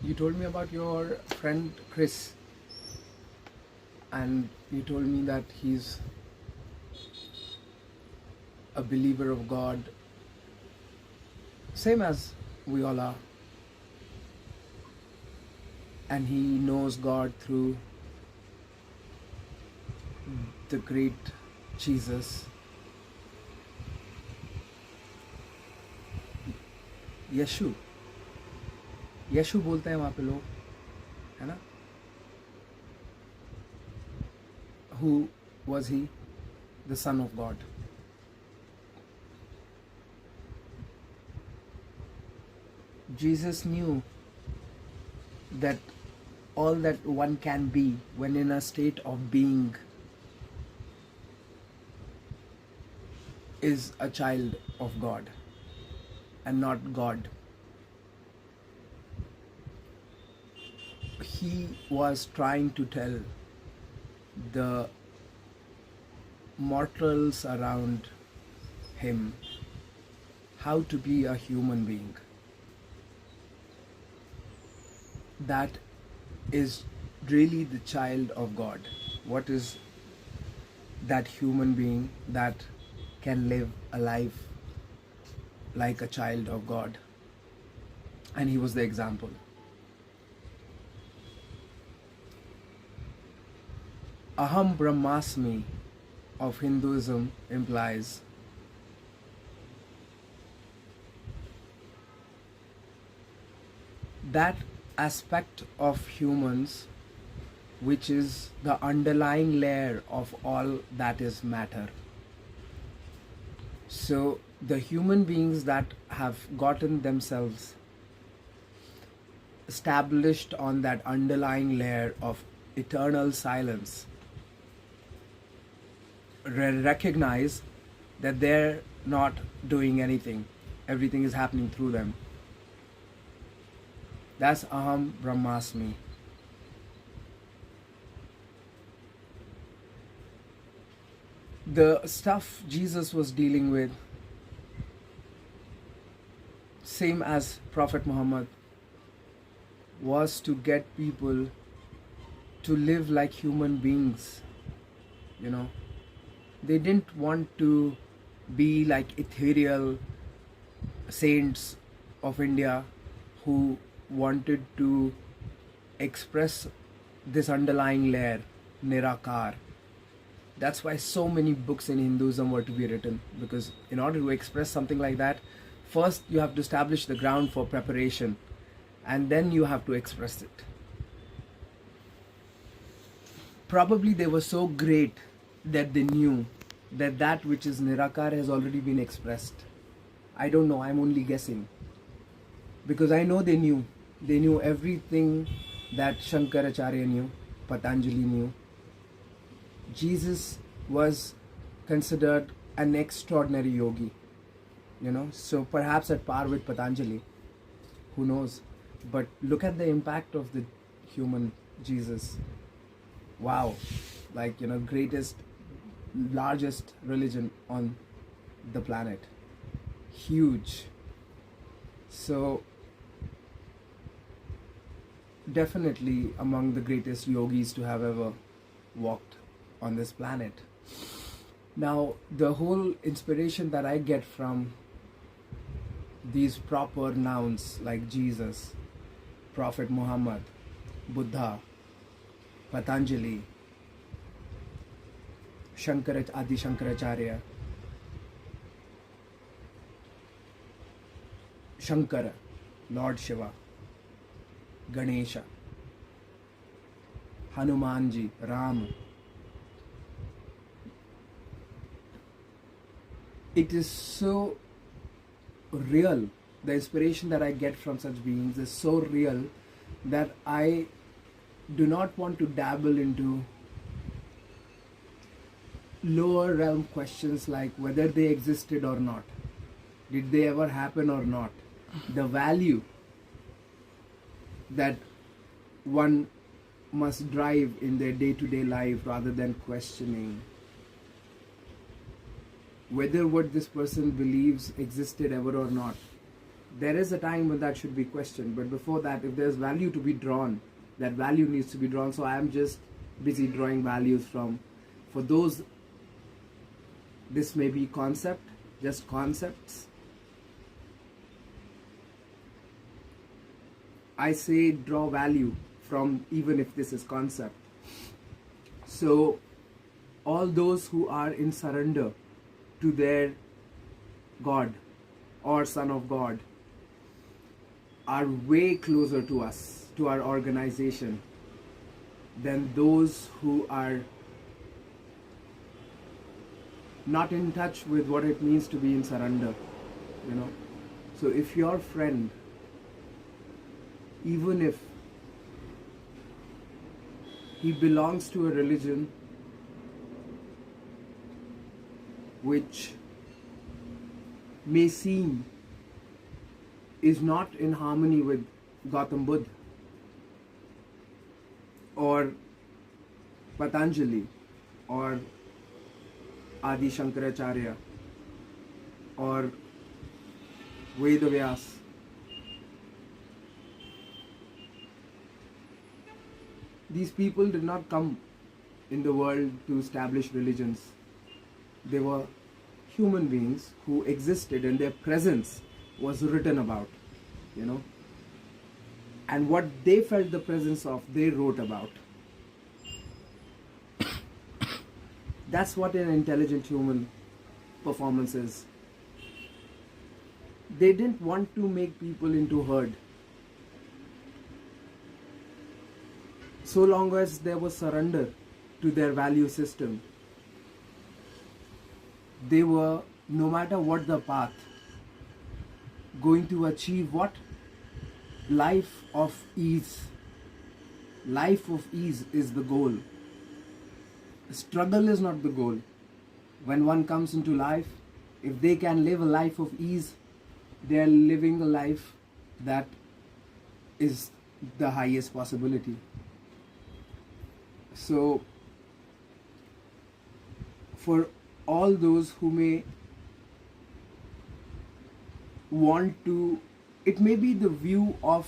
You told me about your friend Chris, and you told me that he's a believer of God, same as we all are, and he knows God through the great Jesus, Yeshu Yeshu बोलते हैं वहाँ पे लोग, है ना? Who was he? The Son of God. Jesus knew that all that one can be when in a state of being is a child of God and not God. He was trying to tell the mortals around him how to be a human being. That is really the child of God. What is that human being that can live a life like a child of God? And he was the example. Aham Brahmasmi of Hinduism implies that aspect of humans which is the underlying layer of all that is matter. So the human beings that have gotten themselves established on that underlying layer of eternal silence recognize that they're not doing anything. Everything is happening through them. That's Aham Brahmasmi. The stuff Jesus was dealing with, same as Prophet Muhammad, was to get people to live like human beings. You know, they didn't want to be like ethereal saints of India who wanted to express this underlying layer, Nirakar. That's why so many books in Hinduism were to be written, because in order to express something like that, first you have to establish the ground for preparation, and then you have to express it. Probably they were so great that they knew that that which is Nirakar has already been expressed. I don't know, I'm only guessing. Because I know they knew. They knew everything that Shankaracharya knew, Patanjali knew. Jesus was considered an extraordinary yogi, you know, so perhaps at par with Patanjali, who knows. But look at the impact of the human Jesus. Wow, like, you know, greatest, largest religion on the planet. Huge. So definitely among the greatest yogis to have ever walked on this planet. Now, the whole inspiration that I get from these proper nouns like Jesus, Prophet Muhammad, Buddha, Patanjali, Adi Shankaracharya, Shankara, Lord Shiva, Ganesha, Hanumanji, Ram. It is so real. The inspiration that I get from such beings is so real that I do not want to dabble into lower realm questions like whether they existed or not. Did they ever happen or not? The value that one must drive in their day-to-day life rather than questioning whether what this person believes existed ever or not. there is a time when that should be questioned. But before that, if there's value to be drawn, that value needs to be drawn. So I am just busy drawing values from, for those, this may be concept, just concepts. I say draw value from, even if this is concept. So all those who are in surrender to their God or Son of God are way closer to us, to our organization, than those who are not in touch with what it means to be in surrender, you know. So if your friend, even if he belongs to a religion which may seem is not in harmony with Gautam Buddha or Patanjali or Adi Shankaracharya or Vedavyas, these people did not come in the world to establish religions. They were human beings who existed, and their presence was written about, you know. And what they felt the presence of, they wrote about. That's what an intelligent human performance is. They didn't want to make people into herd. So long as there was surrender to their value system, they were, no matter what the path, going to achieve what? Life of ease. Life of ease is the goal. Struggle is not the goal. When one comes into life, if they can live a life of ease, they are living a life that is the highest possibility. So, for all those who may want to, it may be the view of,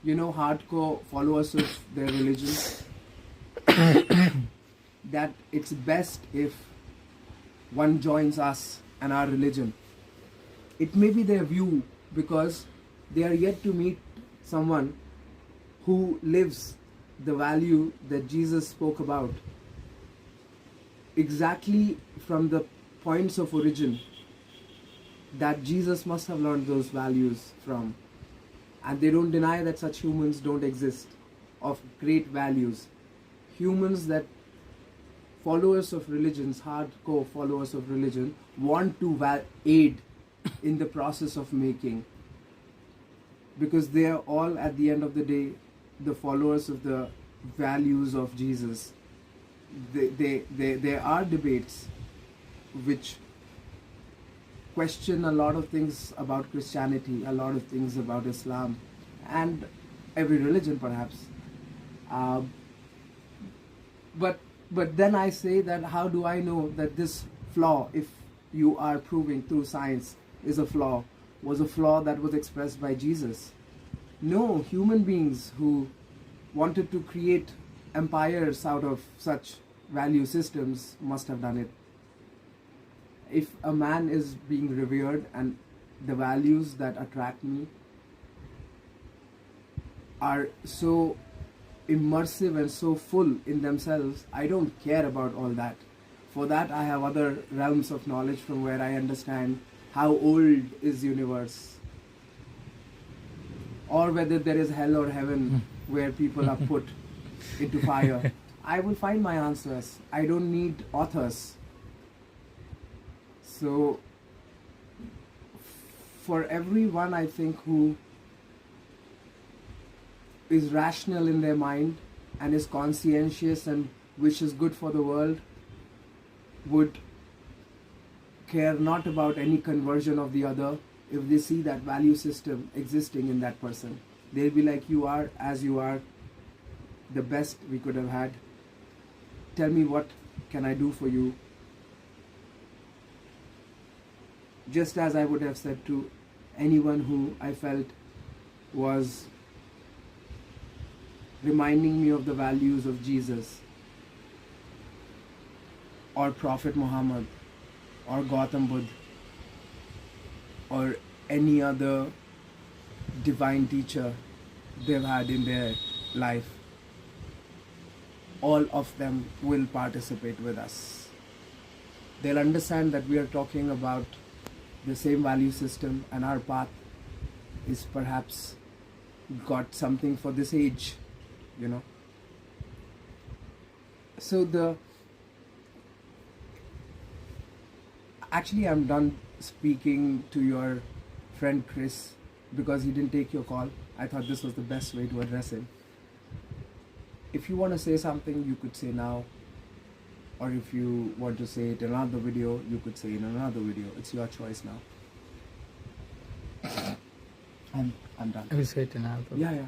you know, hardcore followers of their religion, that it's best if one joins us and our religion. It may be their view because they are yet to meet someone who lives the value that Jesus spoke about exactly from the points of origin that Jesus must have learned those values from. And they don't deny that such humans don't exist, of great values. Humans that followers of religions, hardcore followers of religion, want to aid in the process of making. Because they are all, at the end of the day, the followers of the values of Jesus. There are debates which question a lot of things about Christianity, a lot of things about Islam, and every religion perhaps. But then I say that how do I know that this flaw, if you are proving through science is a flaw, was a flaw that was expressed by Jesus? No, human beings who wanted to create empires out of such value systems must have done it. If a man is being revered and the values that attract me are so immersive and so full in themselves, I don't care about all that. For that I have other realms of knowledge from where I understand how old is universe, or whether there is hell or heaven where people are put into fire. I will find my answers. I don't need authors. So for everyone, I think, who is rational in their mind and is conscientious and wishes good for the world, would care not about any conversion of the other. If they see that value system existing in that person, they'll be like, you are as you are, the best we could have had. Tell me, what can I do for you? Just as I would have said to anyone who I felt was reminding me of the values of Jesus or Prophet Muhammad or Gautam Buddha or any other divine teacher they've had in their life, all of them will participate with us. They'll understand that we are talking about the same value system, and our path is perhaps got something for this age, you know. So actually I'm done speaking to your friend Chris because he didn't take your call. I thought this was the best way to address him. If you want to say something, you could say now, or if you want to say it in another video, you could say in another video. It's your choice now. I'm done. I will say it in another. Yeah.